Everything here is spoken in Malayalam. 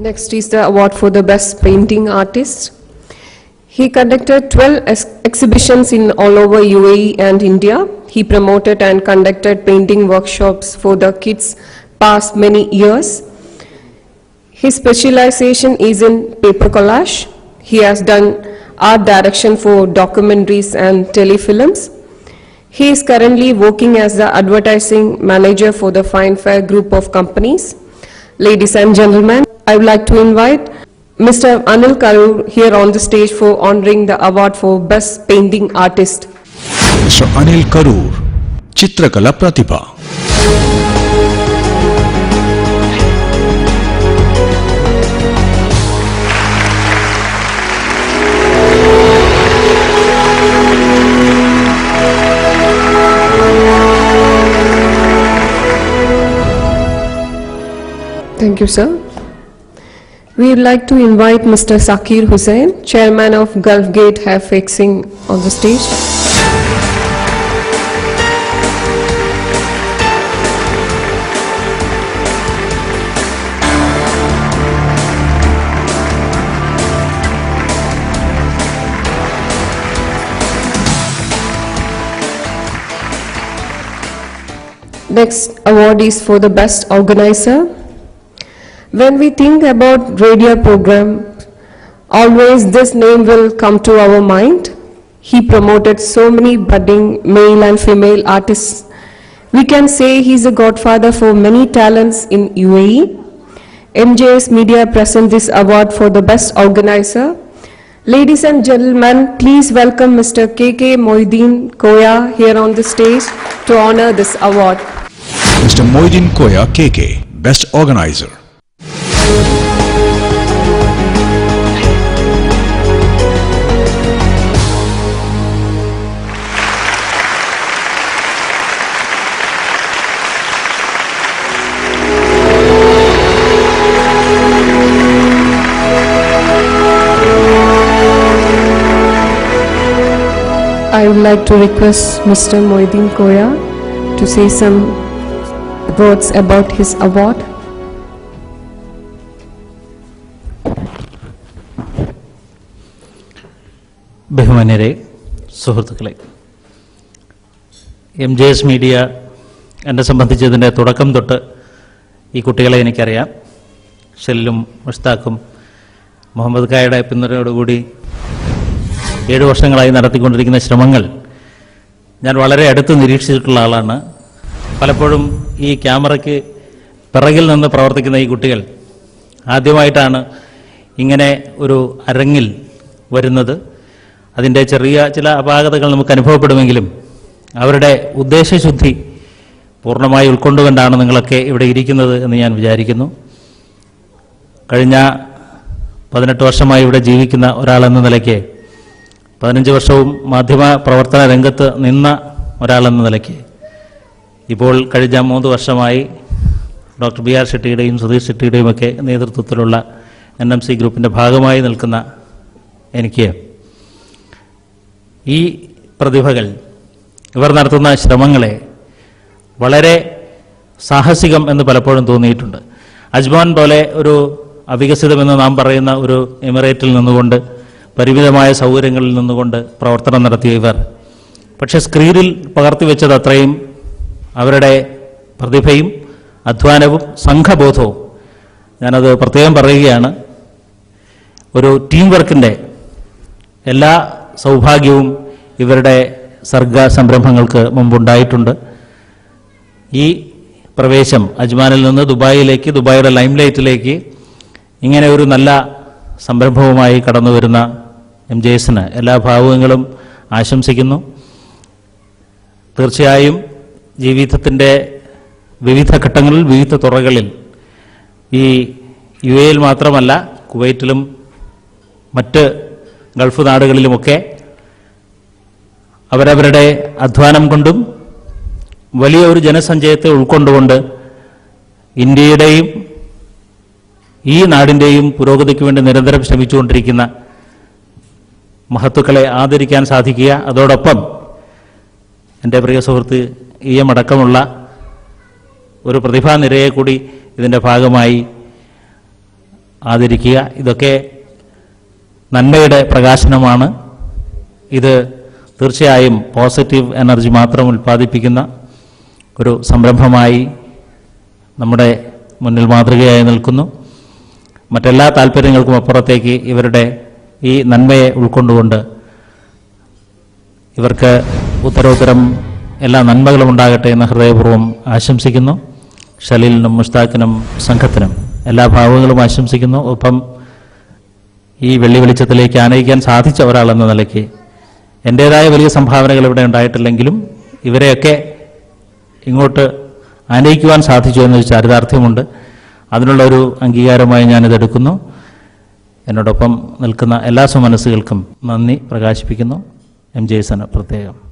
Next is the award for the best painting artist. He conducted 12 exhibitions in all over UAE and India. He promoted and conducted painting workshops for the kids past many years. His specialization is in paper collage. He has done art direction for documentaries and telefilms. He is currently working as the advertising manager for the Fine Fair group of companies. Ladies and gentlemen, I would like to invite Mr. Anil Karoor here on the stage for honoring the award for Best Painting Artist. Mr. Anil Karoor, Chitrakala Pratibha. Thank you, sir. We would like to invite Mr. Zakir Hussain, Chairman of Gulf Gate Hair Fixing, on the stage. Next award is for the Best Organizer. When we think about radio program, always this name will come to our mind. He promoted so many budding male and female artists. We can say he's a godfather for many talents in UAE. MJS Media presents this award for the Best Organizer. Ladies and gentlemen, please welcome Mr. KK Moideen Koya here on the stage to honor this award. Mr. Moideen Koya KK, Best Organizer. I would like to request Mr. Moideen Koya to say some words about his award. ബഹുമാന്യരെ, സുഹൃത്തുക്കളെ, MJS മീഡിയ എന്നെ സംബന്ധിച്ചതിൻ്റെ തുടക്കം തൊട്ട് ഈ കുട്ടികളെ എനിക്കറിയാം. ഷെല്ലും മുഷ്താഖും മുഹമ്മദ് ഖായുടെ പിന്തുണയോടുകൂടി 7 വർഷങ്ങളായി നടത്തിക്കൊണ്ടിരിക്കുന്ന ശ്രമങ്ങൾ ഞാൻ വളരെ അടുത്ത് നിരീക്ഷിച്ചിട്ടുള്ള ആളാണ്. പലപ്പോഴും ഈ ക്യാമറയ്ക്ക് പിറകിൽ നിന്ന് പ്രവർത്തിക്കുന്ന ഈ കുട്ടികൾ ആദ്യമായിട്ടാണ് ഇങ്ങനെ ഒരു അരങ്ങിൽ വരുന്നത്. അതിൻ്റെ ചെറിയ ചില അപാകതകൾ നമുക്ക് അനുഭവപ്പെടുമെങ്കിലും അവരുടെ ഉദ്ദേശശുദ്ധി പൂർണ്ണമായി ഉൾക്കൊണ്ടുകൊണ്ടാണ് നിങ്ങളൊക്കെ ഇവിടെ ഇരിക്കുന്നത് എന്ന് ഞാൻ വിചാരിക്കുന്നു. കഴിഞ്ഞ 18 വർഷമായി ഇവിടെ ജീവിക്കുന്ന ഒരാളെന്ന നിലയ്ക്ക്, 15 വർഷവും മാധ്യമ പ്രവർത്തന രംഗത്ത് നിന്ന ഒരാളെന്ന നിലയ്ക്ക്, ഇപ്പോൾ കഴിഞ്ഞ 3 വർഷമായി ഡോക്ടർ BR ഷെട്ടിയുടെയും സുധീർ ഷെട്ടിയുടെയും ഒക്കെ നേതൃത്വത്തിലുള്ള NMC ഗ്രൂപ്പിൻ്റെ ഭാഗമായി നിൽക്കുന്ന എനിക്ക് ഈ പ്രതിഭകൾ ഇവർ നടത്തുന്ന ശ്രമങ്ങളെ വളരെ സാഹസികം എന്ന് പലപ്പോഴും തോന്നിയിട്ടുണ്ട്. അജ്മാൻ പോലെ ഒരു അവികസിതമെന്ന് നാം പറയുന്ന ഒരു എമിറേറ്റിൽ നിന്നുകൊണ്ട്, പരിമിതമായ സൗകര്യങ്ങളിൽ നിന്നുകൊണ്ട് പ്രവർത്തനം നടത്തിയ ഇവർ പക്ഷേ സ്ക്രീനിൽ പകർത്തിവെച്ചത് അത്രയും അവരുടെ പ്രതിഭയും അധ്വാനവും സംഘബോധവും. ഞാനത് പ്രത്യേകം പറയുകയാണ്. ഒരു ടീം വർക്കിൻ്റെ എല്ലാ സൗഭാഗ്യവും ഇവരുടെ സർഗ സംരംഭങ്ങൾക്ക് മുമ്പുണ്ടായിട്ടുണ്ട്. ഈ പ്രവേശം അജ്മാനിൽ നിന്ന് ദുബായിലേക്ക്, ദുബായിയുടെ ലൈംലൈറ്റിലേക്ക് ഇങ്ങനെ ഒരു നല്ല സംരംഭവുമായി കടന്നു വരുന്ന MJSന് എല്ലാ ഭാവുകങ്ങളും ആശംസിക്കുന്നു. തീർച്ചയായും ജീവിതത്തിൻ്റെ വിവിധ ഘട്ടങ്ങളിൽ, വിവിധ തുറകളിൽ ഈ UAE മാത്രമല്ല, കുവൈറ്റിലും മറ്റ് ഗൾഫ് നാടുകളിലുമൊക്കെ അവരവരുടെ അധ്വാനം കൊണ്ടും വലിയ ഒരു ജനസഞ്ചയത്തെ ഉൾക്കൊണ്ടുകൊണ്ട് ഇന്ത്യയുടെയും ഈ നാടിൻ്റെയും പുരോഗതിക്ക് വേണ്ടി നിരന്തരം ശ്രമിച്ചുകൊണ്ടിരിക്കുന്ന മഹത്തുക്കളെ ആദരിക്കാൻ സാധിക്കുക. അതോടൊപ്പം എൻ്റെ പ്രിയ സുഹൃത്ത് EM അടക്കമുള്ള ഒരു പ്രതിഭാനിരയെ കൂടി ഇതിൻ്റെ ഭാഗമായി ആദരിക്കുക. ഇതൊക്കെ നന്മയുടെ പ്രകാശനമാണ്. ഇത് തീർച്ചയായും പോസിറ്റീവ് എനർജി മാത്രം ഉൽപ്പാദിപ്പിക്കുന്ന ഒരു സംരംഭമായി നമ്മുടെ മുന്നിൽ മാതൃകയായി നിൽക്കുന്നു. മറ്റെല്ലാ താല്പര്യങ്ങൾക്കും അപ്പുറത്തേക്ക് ഇവരുടെ ഈ നന്മയെ ഉൾക്കൊണ്ടുകൊണ്ട് ഇവർക്ക് ഉത്തരോത്തരം എല്ലാ നന്മകളും ഉണ്ടാകട്ടെ എന്ന് ഹൃദയപൂർവ്വം ആശംസിക്കുന്നു. ഷലീലിനും മുഷ്താഖിനും സംഘത്തിനും എല്ലാ ഭാവങ്ങളും ആശംസിക്കുന്നു. ഒപ്പം ഈ വെള്ളി വെളിച്ചത്തിലേക്ക് ആനയിക്കാൻ സാധിച്ച ഒരാളെന്ന നിലയ്ക്ക് എൻ്റേതായ വലിയ സംഭാവനകൾ ഇവിടെ ഉണ്ടായിട്ടില്ലെങ്കിലും ഇവരെയൊക്കെ ഇങ്ങോട്ട് ആനയിക്കുവാൻ സാധിച്ചു എന്നൊരു ചാരിതാർത്ഥ്യമുണ്ട്. അതിനുള്ളൊരു അംഗീകാരമായി ഞാനിതെടുക്കുന്നു. എന്നോടൊപ്പം നിൽക്കുന്ന എല്ലാ സുമനസ്സുകൾക്കും നന്ദി പ്രകാശിപ്പിക്കുന്നു. MJ പ്രത്യേകം.